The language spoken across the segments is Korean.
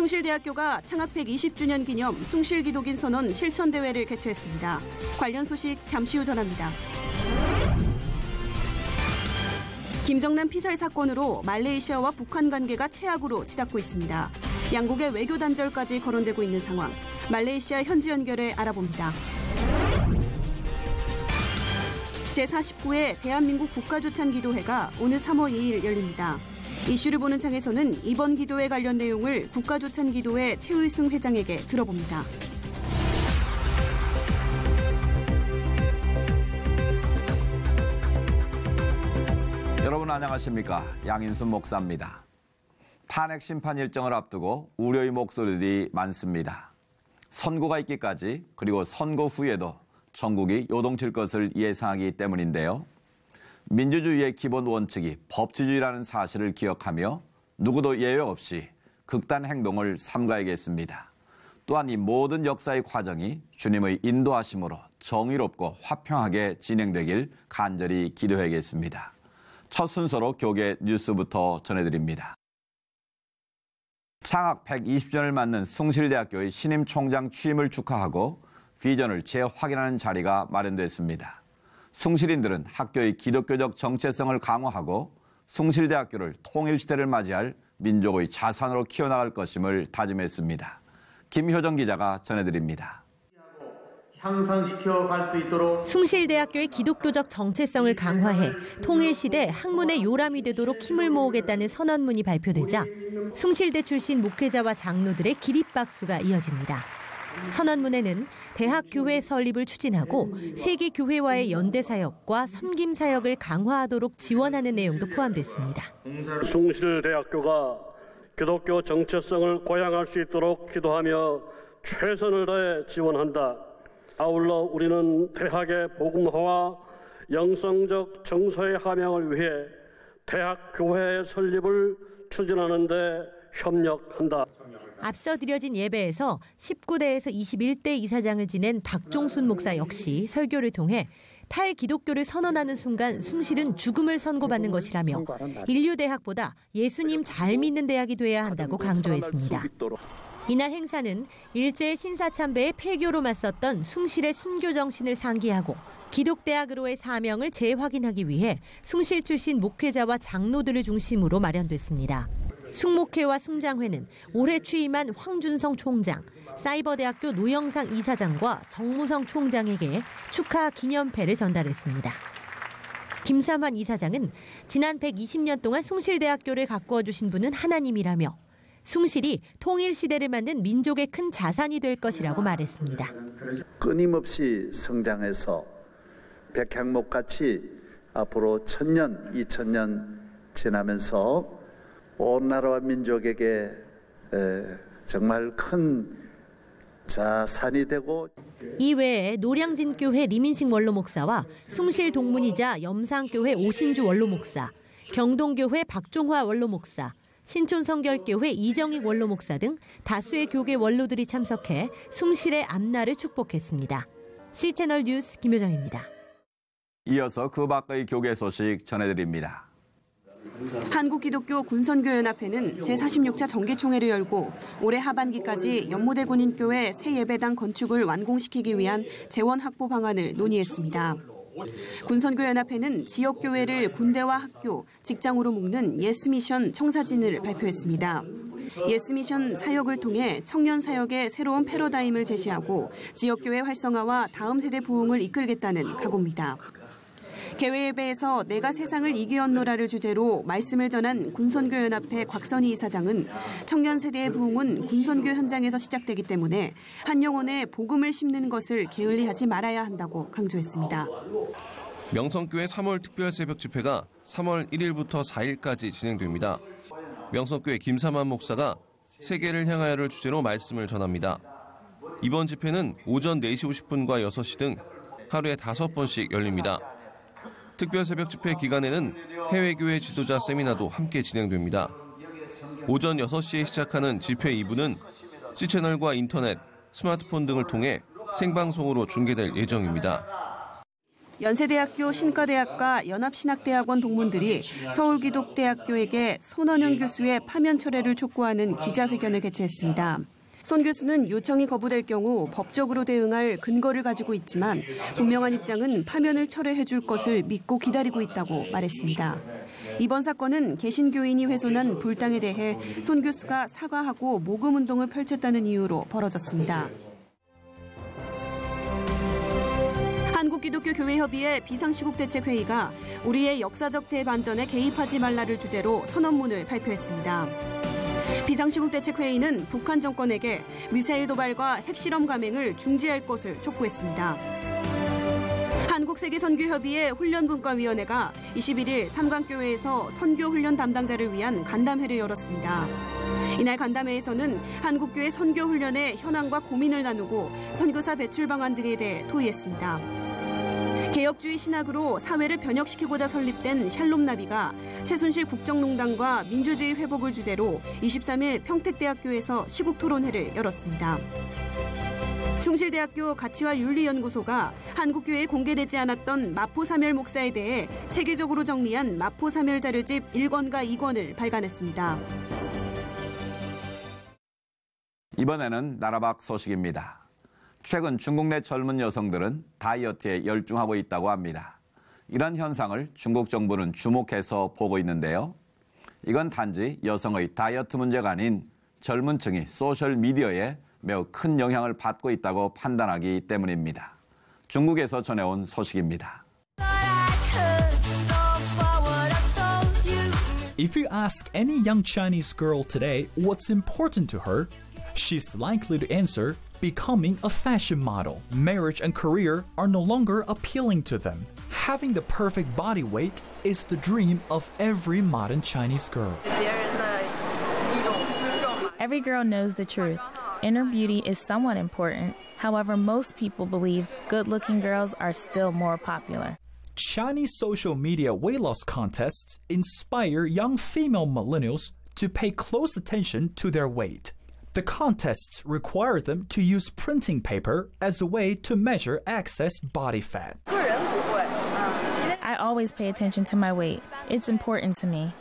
숭실대학교가 창학 120주년 기념 숭실기독인 선언 실천대회를 개최했습니다. 관련 소식 잠시 후 전합니다. 김정남 피살 사건으로 말레이시아와 북한 관계가 최악으로 치닫고 있습니다. 양국의 외교 단절까지 거론되고 있는 상황. 말레이시아 현지 연결해 알아봅니다. 제49회 대한민국 국가조찬기도회가 오늘 3월 2일 열립니다. 이슈를 보는 창에서는 이번 기도회 관련 내용을 국가조찬기도회 최의승 회장에게 들어봅니다. 여러분 안녕하십니까? 양인순 목사입니다. 탄핵 심판 일정을 앞두고 우려의 목소리들이 많습니다. 선고가 있기까지 그리고 선고 후에도 전국이 요동칠 것을 예상하기 때문인데요. 민주주의의 기본 원칙이 법치주의라는 사실을 기억하며 누구도 예외 없이 극단 행동을 삼가야겠습니다. 또한 이 모든 역사의 과정이 주님의 인도하심으로 정의롭고 화평하게 진행되길 간절히 기도해야겠습니다. 첫 순서로 교계 뉴스부터 전해드립니다. 창학 120주년을 맞는 숭실대학교의 신임 총장 취임을 축하하고 비전을 재확인하는 자리가 마련됐습니다. 숭실인들은 학교의 기독교적 정체성을 강화하고 숭실대학교를 통일시대를 맞이할 민족의 자산으로 키워나갈 것임을 다짐했습니다. 김효정 기자가 전해드립니다. 향상시켜 갈 수 있도록 숭실대학교의 기독교적 정체성을 강화해 통일시대 학문의 요람이 되도록 힘을 모으겠다는 선언문이 발표되자 숭실대 출신 목회자와 장로들의 기립박수가 이어집니다. 선언문에는 대학교회 설립을 추진하고 세계교회와의 연대사역과 섬김사역을 강화하도록 지원하는 내용도 포함됐습니다. 숭실대학교가 기독교 정체성을 고양할 수 있도록 기도하며 최선을 다해 지원한다. 아울러 우리는 대학의 복음화와 영성적 정서의 함양을 위해 대학교회 설립을 추진하는 데 협력한다. 앞서 드려진 예배에서 19대에서 21대 이사장을 지낸 박종순 목사 역시 설교를 통해 탈기독교를 선언하는 순간 숭실은 죽음을 선고받는 것이라며 인류대학보다 예수님 잘 믿는 대학이 돼야 한다고 강조했습니다. 이날 행사는 일제의 신사참배의 폐교로 맞섰던 숭실의 순교 정신을 상기하고 기독대학으로의 사명을 재확인하기 위해 숭실 출신 목회자와 장로들을 중심으로 마련됐습니다. 숭목회와 숭장회는 올해 취임한 황준성 총장, 사이버대학교 노영상 이사장과 정무성 총장에게 축하 기념패를 전달했습니다. 김삼환 이사장은 지난 120년 동안 숭실대학교를 가꾸어 주신 분은 하나님이라며 숭실이 통일시대를 만든 민족의 큰 자산이 될 것이라고 말했습니다. 끊임없이 성장해서 백향목같이 앞으로 1000년, 2000년 지나면서 온 나라와 민족에게 정말 큰 자산이 되고 이외에 노량진교회 리민식 원로목사와 숭실 동문이자 염상교회 오신주 원로목사, 경동교회 박종화 원로목사, 신촌성결교회 이정익 원로목사 등 다수의 교계 원로들이 참석해 숭실의 앞날을 축복했습니다. C채널 뉴스 김효정입니다. 이어서 그 밖의 교계 소식 전해드립니다. 한국기독교 군선교연합회는 제46차 정기총회를 열고 올해 하반기까지 연모대 군인교회 새 예배당 건축을 완공시키기 위한 재원 확보 방안을 논의했습니다. 군선교연합회는 지역교회를 군대와 학교, 직장으로 묶는 예스미션 청사진을 발표했습니다. 예스미션 사역을 통해 청년 사역의 새로운 패러다임을 제시하고 지역교회 활성화와 다음 세대 부흥을 이끌겠다는 각오입니다. 개회 예배에서 내가 세상을 이기었노라를 주제로 말씀을 전한 군선교연합회 곽선희 이사장은 청년 세대의 부흥은 군선교 현장에서 시작되기 때문에 한 영혼에 복음을 심는 것을 게을리하지 말아야 한다고 강조했습니다. 명성교회 3월 특별 새벽 집회가 3월 1일부터 4일까지 진행됩니다. 명성교회 김삼환 목사가 세계를 향하여를 주제로 말씀을 전합니다. 이번 집회는 오전 4시 50분과 6시 등 하루에 5번씩 열립니다. 특별 새벽 집회 기간에는 해외교회 지도자 세미나도 함께 진행됩니다. 오전 6시에 시작하는 집회 2부는 C채널과 인터넷, 스마트폰 등을 통해 생방송으로 중계될 예정입니다. 연세대학교 신과대학과 연합신학대학원 동문들이 서울기독대학교에게 손원영 교수의 파면 철회를 촉구하는 기자회견을 개최했습니다. 손 교수는 요청이 거부될 경우 법적으로 대응할 근거를 가지고 있지만 분명한 입장은 파면을 철회해 줄 것을 믿고 기다리고 있다고 말했습니다. 이번 사건은 개신교인이 훼손한 불당에 대해 손 교수가 사과하고 모금운동을 펼쳤다는 이유로 벌어졌습니다. 한국기독교교회협의회 비상시국대책회의가 우리의 역사적 대반전에 개입하지 말라를 주제로 선언문을 발표했습니다. 비상시국대책회의는 북한 정권에게 미사일 도발과 핵실험 감행을 중지할 것을 촉구했습니다. 한국세계선교협의회 훈련분과위원회가 21일 삼강교회에서 선교훈련 담당자를 위한 간담회를 열었습니다. 이날 간담회에서는 한국교회 선교훈련의 현황과 고민을 나누고 선교사 배출 방안 등에 대해 토의했습니다. 개혁주의 신학으로 사회를 변혁시키고자 설립된 샬롬나비가 최순실 국정농단과 민주주의 회복을 주제로 23일 평택대학교에서 시국토론회를 열었습니다. 숭실대학교 가치화윤리연구소가 한국교회에 공개되지 않았던 마포사멸 목사에 대해 체계적으로 정리한 마포사멸 자료집 1권과 2권을 발간했습니다. 이번에는 나라 밖 소식입니다. 최근 중국 내 젊은 여성들은 다이어트에 열중하고 있다고 합니다. 이런 현상을 중국 정부는 주목해서 보고 있는데요. 이건 단지 여성의 다이어트 문제가 아닌 젊은 층이 소셜미디어에 매우 큰 영향을 받고 있다고 판단하기 때문입니다. 중국에서 전해온 소식입니다. If you ask any young Chinese girl today what's important to her, she's likely to answer becoming a fashion model. Marriage and career are no longer appealing to them. Having the perfect body weight is the dream of every modern Chinese girl. Every girl knows the truth. Inner beauty is somewhat important. However, most people believe good-looking girls are still more popular. Chinese social media weight loss contests inspire young female millennials to pay close attention to their weight. The contests require them to use printing paper as a way to measure excess body fat. I always pay attention to my weight. It's important to me.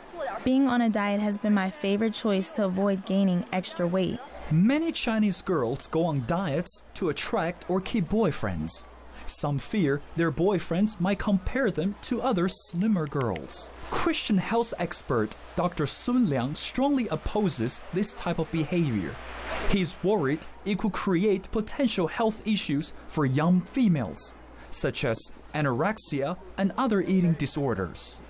Being on a diet has been my favorite choice to avoid gaining extra weight. Many Chinese girls go on diets to attract or keep boyfriends. Some fear their boyfriends might compare them to other slimmer girls. Christian health expert Dr. Sun Liang strongly opposes this type of behavior. He's worried it could create potential health issues for young females, such as anorexia and other eating disorders.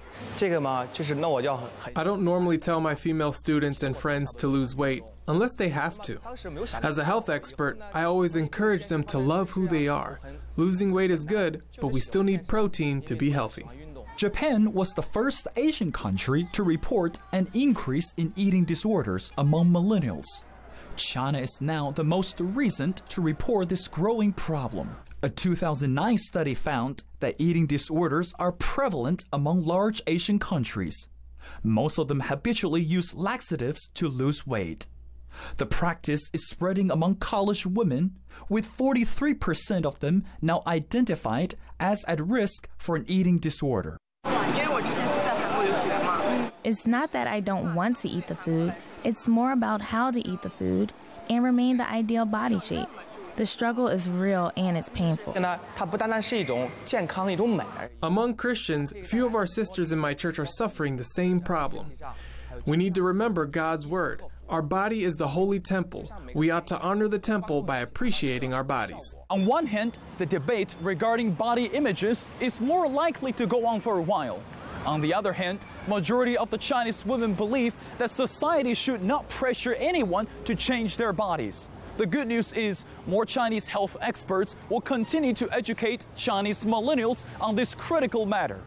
I don't normally tell my female students and friends to lose weight, unless they have to. As a health expert, I always encourage them to love who they are. Losing weight is good, but we still need protein to be healthy. Japan was the first Asian country to report an increase in eating disorders among millennials. China is now the most recent to report this growing problem. A 2009 study found that eating disorders are prevalent among large Asian countries. Most of them habitually use laxatives to lose weight. The practice is spreading among college women, with 43% of them now identified as at risk for an eating disorder. It's not that I don't want to eat the food, it's more about how to eat the food and remain the ideal body shape. The struggle is real and it's painful. Among Christians, few of our sisters in my church are suffering the same problem. We need to remember God's word. Our body is the holy temple. We ought to honor the temple by appreciating our bodies. On one hand, the debate regarding body images is more likely to go on for a while. On the other hand, majority of the Chinese women believe that society should not pressure anyone to change their bodies. The good news is more Chinese health experts will continue to educate Chinese millennials on this critical matter.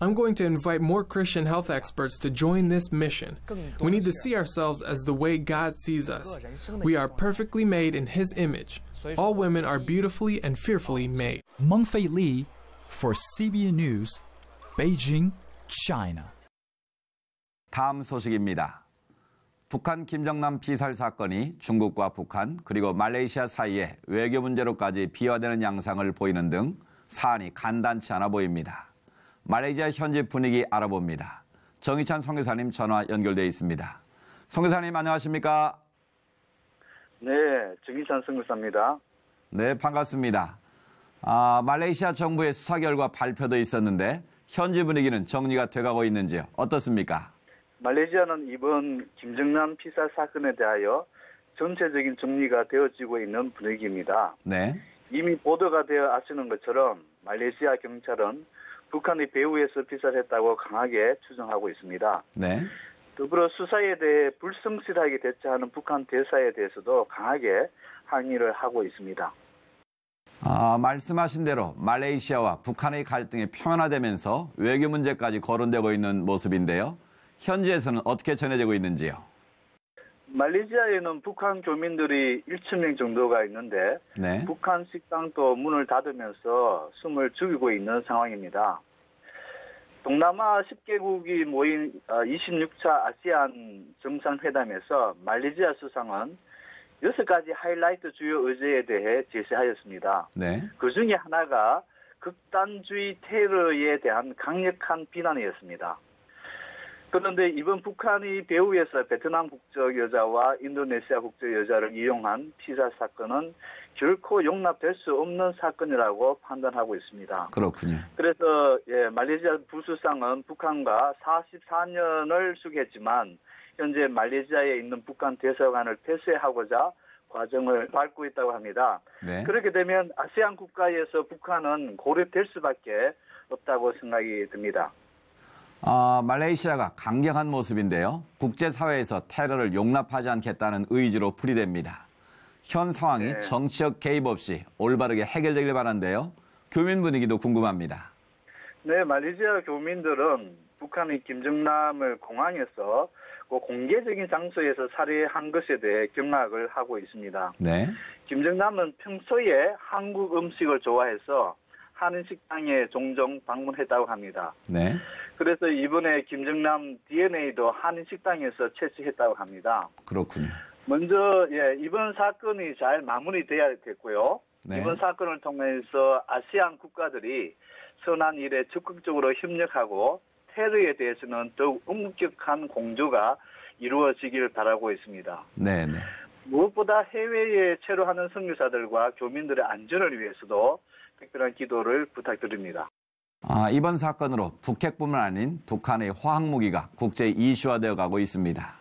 I'm going to invite more Christian health experts to join this mission. We need to see ourselves as the way God sees us. We are perfectly made in His image. All women are beautifully and fearfully made. Mengfei Li for CBN News, Beijing, China. 다음 소식입니다. 북한 김정남 피살 사건이 중국과 북한 그리고 말레이시아 사이에 외교 문제로까지 비화되는 양상을 보이는 등 사안이 간단치 않아 보입니다. 말레이시아 현지 분위기 알아봅니다. 정희찬 선교사님 전화 연결돼 있습니다. 선교사님 안녕하십니까? 네, 정희찬 선교사입니다. 네, 반갑습니다. 말레이시아 정부의 수사 결과 발표도 있었는데 현지 분위기는 정리가 돼가고 있는지요? 어떻습니까? 말레이시아는 이번 김정남 피살 사건에 대하여 전체적인 정리가 되어지고 있는 분위기입니다. 네. 이미 보도가 되어 아시는 것처럼 말레이시아 경찰은 북한의 배후에서 피살했다고 강하게 추정하고 있습니다. 네. 더불어 수사에 대해 불성실하게 대처하는 북한 대사에 대해서도 강하게 항의를 하고 있습니다. 말씀하신 대로 말레이시아와 북한의 갈등이 표면화되면서 외교 문제까지 거론되고 있는 모습인데요. 현지에서는 어떻게 전해지고 있는지요? 말레이시아에는 북한 교민들이 1,000명 정도가 있는데 네. 북한 식당도 문을 닫으면서 숨을 죽이고 있는 상황입니다. 동남아 10개국이 모인 26차 아시안 정상회담에서 말레이시아 수상은 6가지 하이라이트 주요 의제에 대해 제시하였습니다. 네. 그중에 하나가 극단주의 테러에 대한 강력한 비난이었습니다. 그런데 이번 북한이 배후에서 베트남 국적 여자와 인도네시아 국적 여자를 이용한 피살 사건은 결코 용납될 수 없는 사건이라고 판단하고 있습니다. 그렇군요. 그래서 말레이시아 부수상은 북한과 44년을 수기했지만 현재 말레이시아에 있는 북한 대사관을 폐쇄하고자 과정을 밟고 있다고 합니다. 네. 그렇게 되면 아세안 국가에서 북한은 고립될 수밖에 없다고 생각이 듭니다. 말레이시아가 강경한 모습인데요. 국제사회에서 테러를 용납하지 않겠다는 의지로 풀이됩니다. 현 상황이 네. 정치적 개입 없이 올바르게 해결되길 바란데요. 교민 분위기도 궁금합니다. 네, 말레이시아 교민들은 북한이 김정남을 공항에서 공개적인 장소에서 살해한 것에 대해 경악을 하고 있습니다. 네. 김정남은 평소에 한국 음식을 좋아해서 한인 식당에 종종 방문했다고 합니다. 네. 그래서 이번에 김정남 DNA도 한인 식당에서 채취했다고 합니다. 그렇군요. 먼저 이번 사건이 잘 마무리돼야 됐고요. 네. 이번 사건을 통해서 아시안 국가들이 선한 일에 적극적으로 협력하고 테러에 대해서는 더욱 엄격한 공조가 이루어지길 바라고 있습니다. 네, 네. 무엇보다 해외에 체류하는 선교사들과 교민들의 안전을 위해서도 특별한 기도를 부탁드립니다. 이번 사건으로 북핵뿐만 아닌 북한의 화학무기가 국제 이슈화되어 가고 있습니다.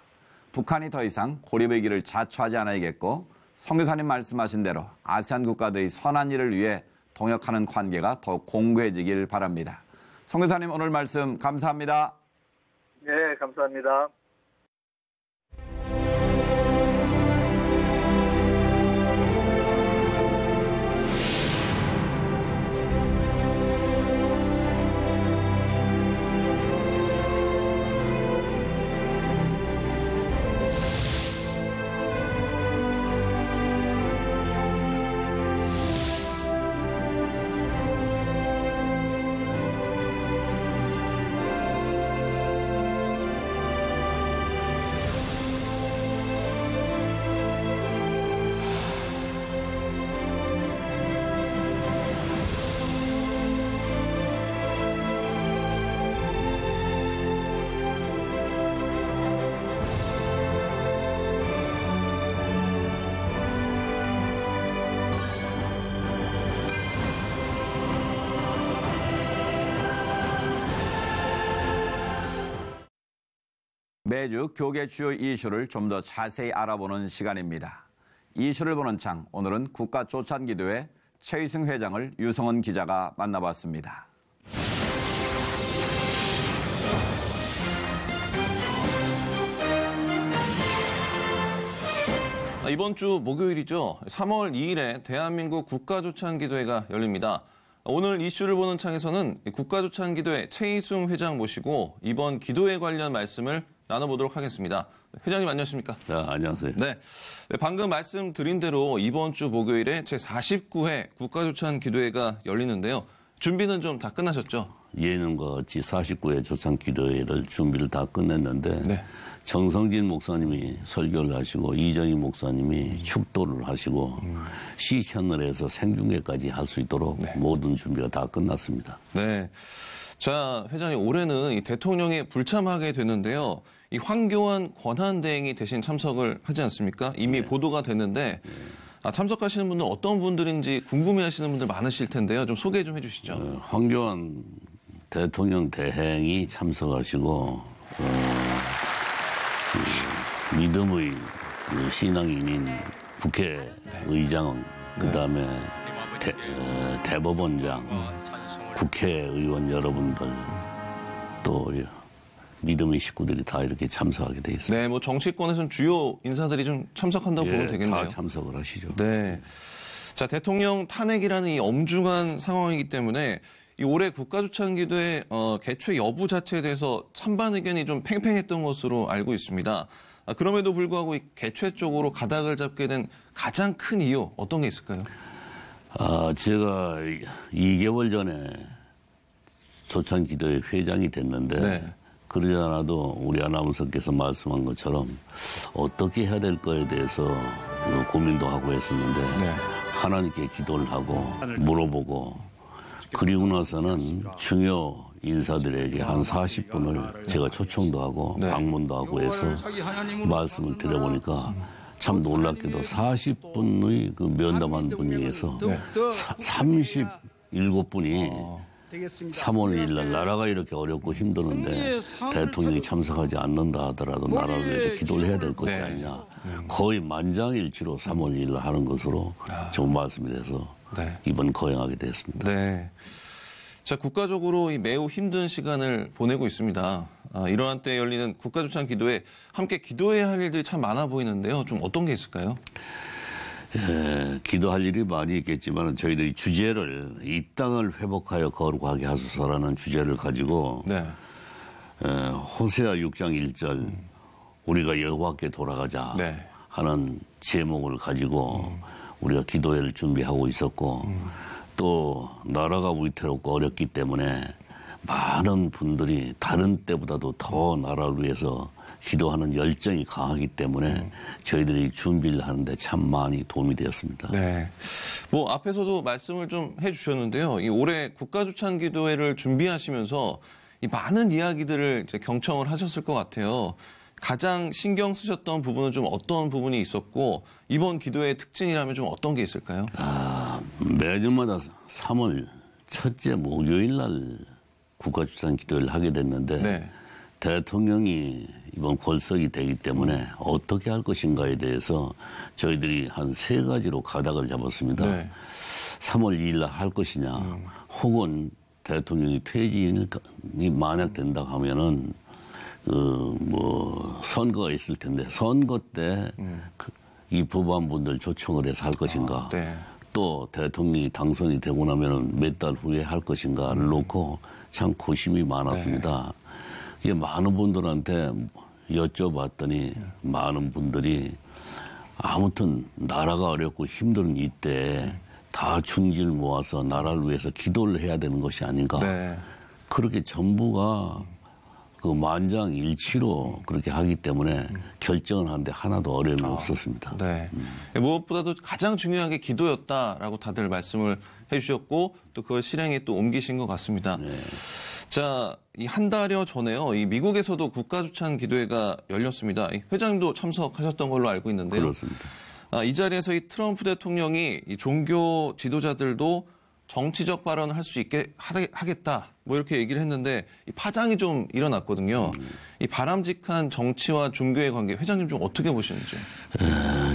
북한이 더 이상 고립의 길을 자초하지 않아야겠고 선교사님 말씀하신 대로 아세안 국가들이 선한 일을 위해 동역하는 관계가 더욱 공고해지길 바랍니다. 선교사님 오늘 말씀 감사합니다. 네, 감사합니다. 매주 교계 주요 이슈를 좀 더 자세히 알아보는 시간입니다. 이슈를 보는 창, 오늘은 국가조찬기도회 최희승 회장을 유성은 기자가 만나봤습니다. 이번 주 목요일이죠. 3월 2일에 대한민국 국가조찬기도회가 열립니다. 오늘 이슈를 보는 창에서는 국가조찬기도회 최희승 회장 모시고 이번 기도회 관련 말씀을 나눠보도록 하겠습니다. 회장님 안녕하십니까? 네, 안녕하세요. 네, 방금 말씀드린 대로 이번 주 목요일에 제49회 국가조찬기도회가 열리는데요. 준비는 좀 다 끝나셨죠? 예년과 같이 49회 조상 기도회를 준비를 다 끝냈는데 네. 정성진 목사님이 설교를 하시고 이정희 목사님이 축도를 하시고 시채널에서 생중계까지 할 수 있도록 네. 모든 준비가 다 끝났습니다. 네. 자, 회장님, 올해는 이 대통령이 불참하게 되는데요. 이 황교안 권한대행이 대신 참석을 하지 않습니까? 이미 네. 보도가 됐는데 참석하시는 분들 어떤 분들인지 궁금해하시는 분들 많으실 텐데요. 좀 소개 좀 해주시죠. 황교안 대통령 대행이 참석하시고 믿음의 신앙인인 국회의장, 그다음에 대법원장, 국회의원 여러분들 또 믿음의 식구들이 다 이렇게 참석하게 돼 있습니다. 네, 뭐 정치권에서는 주요 인사들이 좀 참석한다고 보면 되겠네요. 다 참석을 하시죠. 네. 자, 대통령 탄핵이라는 이 엄중한 상황이기 때문에 이 올해 국가주찬기도회 개최 여부 자체에 대해서 찬반 의견이 좀 팽팽했던 것으로 알고 있습니다. 그럼에도 불구하고 이 개최 쪽으로 가닥을 잡게 된 가장 큰 이유 어떤 게 있을까요? 제가 2개월 전에 조찬기도회 회장이 됐는데 네. 그러지 않아도 우리 아나운서께서 말씀한 것처럼 어떻게 해야 될 거에 대해서 고민도 하고 했었는데 네. 하나님께 기도를 하고 물어보고 그리고 나서는 중요 인사들에게 한 40분을 제가 초청도 하고 네. 방문도 하고 해서 말씀을 드려보니까 참 놀랍게도 40분의 그 면담한 분 중에서 37분이 3월 1일 날 나라가 이렇게 어렵고 힘드는데 대통령이 참석하지 않는다 하더라도 나라를 위해서 기도를 해야 될 것이 아니냐. 거의 만장일치로 3월 1일 날 하는 것으로 좀 말씀이 돼서 이번 거행하게 됐습니다. 네. 자, 국가적으로 이 매우 힘든 시간을 보내고 있습니다. 이러한 때 열리는 국가주찬 기도회 함께 기도해야 할 일들이 참 많아 보이는데요. 좀 어떤 게 있을까요? 기도할 일이 많이 있겠지만 저희들이 주제를 이 땅을 회복하여 거룩하게 하소서라는 주제를 가지고 호세아 6장 1절 우리가 여호와께 돌아가자 하는 제목을 가지고 우리가 기도회를 준비하고 있었고 또 나라가 위태롭고 어렵기 때문에 많은 분들이 다른 때보다도 더 나라를 위해서 기도하는 열정이 강하기 때문에 저희들이 준비를 하는데 참 많이 도움이 되었습니다. 네. 뭐 앞에서도 말씀을 좀 해주셨는데요. 이 올해 국가주찬 기도회를 준비하시면서 이 많은 이야기들을 이제 경청을 하셨을 것 같아요. 가장 신경 쓰셨던 부분은 좀 어떤 부분이 있었고 이번 기도회의 특징이라면 좀 어떤 게 있을까요? 매년마다 3월 첫째 목요일 날 국가주찬 기도회를 하게 됐는데 대통령이 이번 골석이 되기 때문에 어떻게 할 것인가에 대해서 저희들이 한 3가지로 가닥을 잡았습니다. 3월 2일 날 할 것이냐 혹은 대통령이 퇴진이 만약 된다 하면은 선거가 있을 텐데 선거 때 이 법안분들 조청을 해서 할 것인가 또 대통령이 당선이 되고 나면은 몇 달 후에 할 것인가를 놓고 참 고심이 많았습니다. 이게 많은 분들한테 여쭤봤더니 많은 분들이 아무튼 나라가 어렵고 힘든 이때 다 중지를 모아서 나라를 위해서 기도를 해야 되는 것이 아닌가. 그렇게 전부가 그 만장일치로 그렇게 하기 때문에 결정을 하는데 하나도 어려움이 없었습니다. 무엇보다도 가장 중요한 게 기도였다라고 다들 말씀을 해주셨고 또 그걸 실행에 또 옮기신 것 같습니다. 자, 이 한 달여 전에요. 이 미국에서도 국가주찬 기도회가 열렸습니다. 회장님도 참석하셨던 걸로 알고 있는데요. 그렇습니다. 이 자리에서 이 트럼프 대통령이 이 종교 지도자들도 정치적 발언을 할 수 있게 하겠다. 뭐 이렇게 얘기를 했는데 이 파장이 좀 일어났거든요. 이 바람직한 정치와 종교의 관계 회장님 좀 어떻게 보시는지.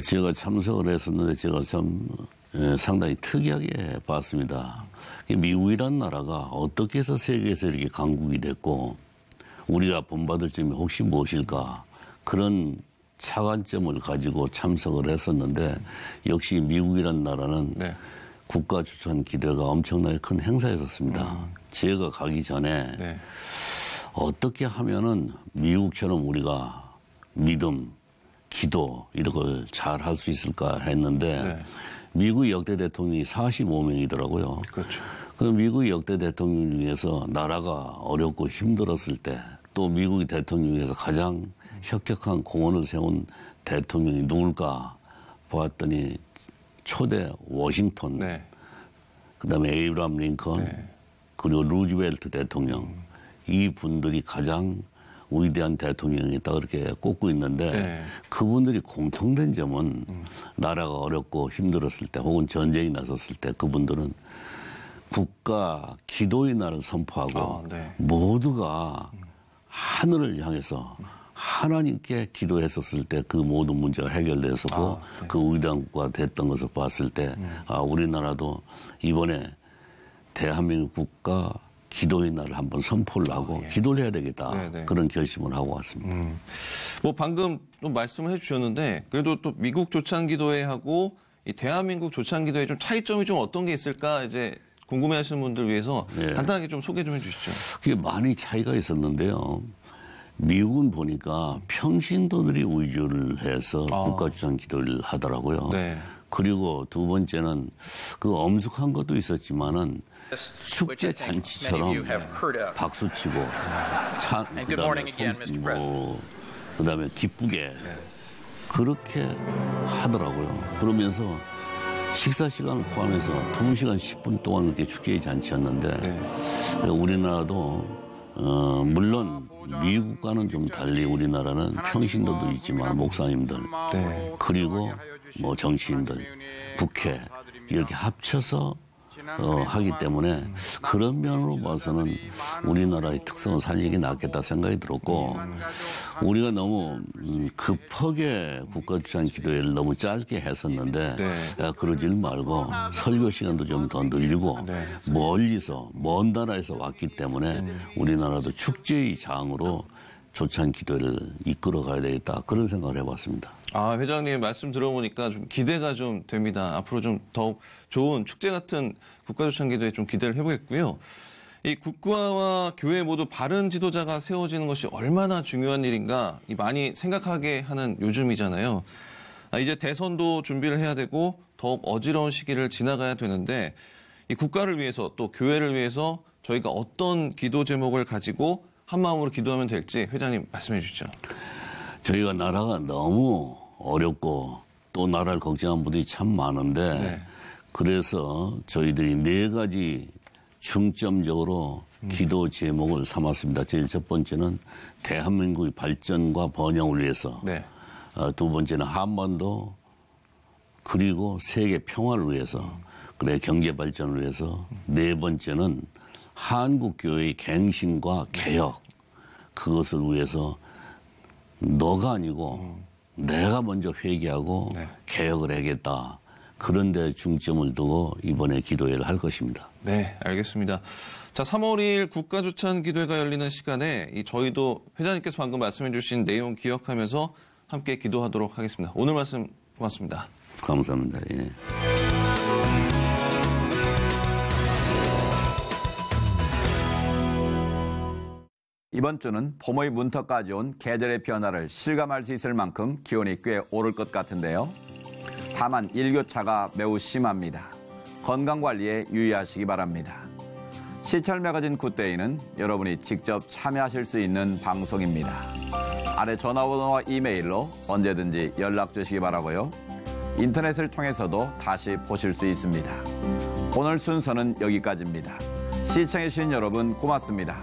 제가 참석을 했었는데 제가 참 상당히 특이하게 봤습니다. 미국이란 나라가 어떻게 해서 세계에서 이렇게 강국이 됐고 우리가 본받을 점이 혹시 무엇일까 그런 차관점을 가지고 참석을 했었는데 역시 미국이란 나라는 국가주찬 기도회가 엄청나게 큰 행사였었습니다. 제가 가기 전에 어떻게 하면은 미국처럼 우리가 믿음, 기도 이런 걸 잘 할 수 있을까 했는데 미국 역대 대통령이 45명이더라고요. 그 미국의 역대 대통령 중에서 나라가 어렵고 힘들었을 때 또 미국의 대통령 중에서 가장 혁혁한 공헌을 세운 대통령이 누굴까 보았더니 초대 워싱턴, 네. 그다음에 에이브람 링컨, 네. 그리고 루즈벨트 대통령 이 분들이 가장 위대한 대통령이다 그렇게 꼽고 있는데 네. 그분들이 공통된 점은 나라가 어렵고 힘들었을 때 혹은 전쟁이 났었을 때 그분들은 국가 기도의 날을 선포하고 네. 모두가 하늘을 향해서 하나님께 기도했었을 때 그 모든 문제가 해결됐었고 네. 그 위대한 국가가 됐던 것을 봤을 때 우리나라도 이번에 대한민국 국가 기도의 날을 한번 선포를 하고 예. 기도를 해야 되겠다. 네네. 그런 결심을 하고 왔습니다. 뭐 방금 또 말씀을 해주셨는데 그래도 또 미국 조찬기도회하고 이 대한민국 조찬기도회 좀 차이점이 좀 어떤 게 있을까 이제 궁금해하시는 분들 위해서 예. 간단하게 좀 소개 좀 해주시죠. 그게 많이 차이가 있었는데요. 미국은 보니까 평신도들이 위주를 해서 국가조찬기도를 하더라고요. 네. 그리고 두 번째는 그 엄숙한 것도 있었지만은 축제 잔치처럼 박수치고 그다음에 기쁘게 그렇게 하더라고요. 그러면서 식사 시간을 포함해서 2시간 10분 동안 이렇게 축제의 잔치였는데 네. 우리나라도 물론 미국과는 좀 달리 우리나라는 평신도도 있지만 목사님들 네. 그리고 뭐 정치인들, 국회 이렇게 합쳐서 하기 때문에 그런 면으로 봐서는 우리나라의 특성을 살리기 낫겠다 생각이 들었고 우리가 너무 급하게 국가조찬기도회를 너무 짧게 했었는데 네. 그러질 말고 설교 시간도 좀 더 늘리고 네. 멀리서 먼 나라에서 왔기 때문에 우리나라도 축제의 장으로 조찬기도회를 이끌어 가야 되겠다 그런 생각을 해봤습니다. 회장님 말씀 들어보니까 좀 기대가 좀 됩니다. 앞으로 좀 더욱 좋은 축제 같은 국가조찬기도에 좀 기대를 해보겠고요. 이 국가와 교회 모두 바른 지도자가 세워지는 것이 얼마나 중요한 일인가 많이 생각하게 하는 요즘이잖아요. 이제 대선도 준비를 해야 되고 더욱 어지러운 시기를 지나가야 되는데 이 국가를 위해서 또 교회를 위해서 저희가 어떤 기도 제목을 가지고 한마음으로 기도하면 될지 회장님 말씀해 주시죠. 저희가 나라가 너무 어렵고 또 나라를 걱정하는 분들이 참 많은데 네. 그래서 저희들이 4가지 중점적으로 기도 제목을 삼았습니다. 제일 첫 번째는 대한민국의 발전과 번영을 위해서 네. 두 번째는 한반도 그리고 세계 평화를 위해서 그래 경제 발전을 위해서 네 번째는 한국교회의 갱신과 개혁 그것을 위해서 너가 아니고 내가 먼저 회개하고 네. 개혁을 해야겠다. 그런 데 중점을 두고 이번에 기도회를 할 것입니다. 네, 알겠습니다. 자, 3월 2일 국가조찬기도회가 열리는 시간에 저희도 회장님께서 방금 말씀해 주신 내용 기억하면서 함께 기도하도록 하겠습니다. 오늘 말씀 고맙습니다. 감사합니다. 예. 이번 주는 봄의 문턱까지 온 계절의 변화를 실감할 수 있을 만큼 기온이 꽤 오를 것 같은데요. 다만 일교차가 매우 심합니다. 건강관리에 유의하시기 바랍니다. 시찰 매거진 굿데이는 여러분이 직접 참여하실 수 있는 방송입니다. 아래 전화번호와 이메일로 언제든지 연락 주시기 바라고요. 인터넷을 통해서도 다시 보실 수 있습니다. 오늘 순서는 여기까지입니다. 시청해주신 여러분 고맙습니다.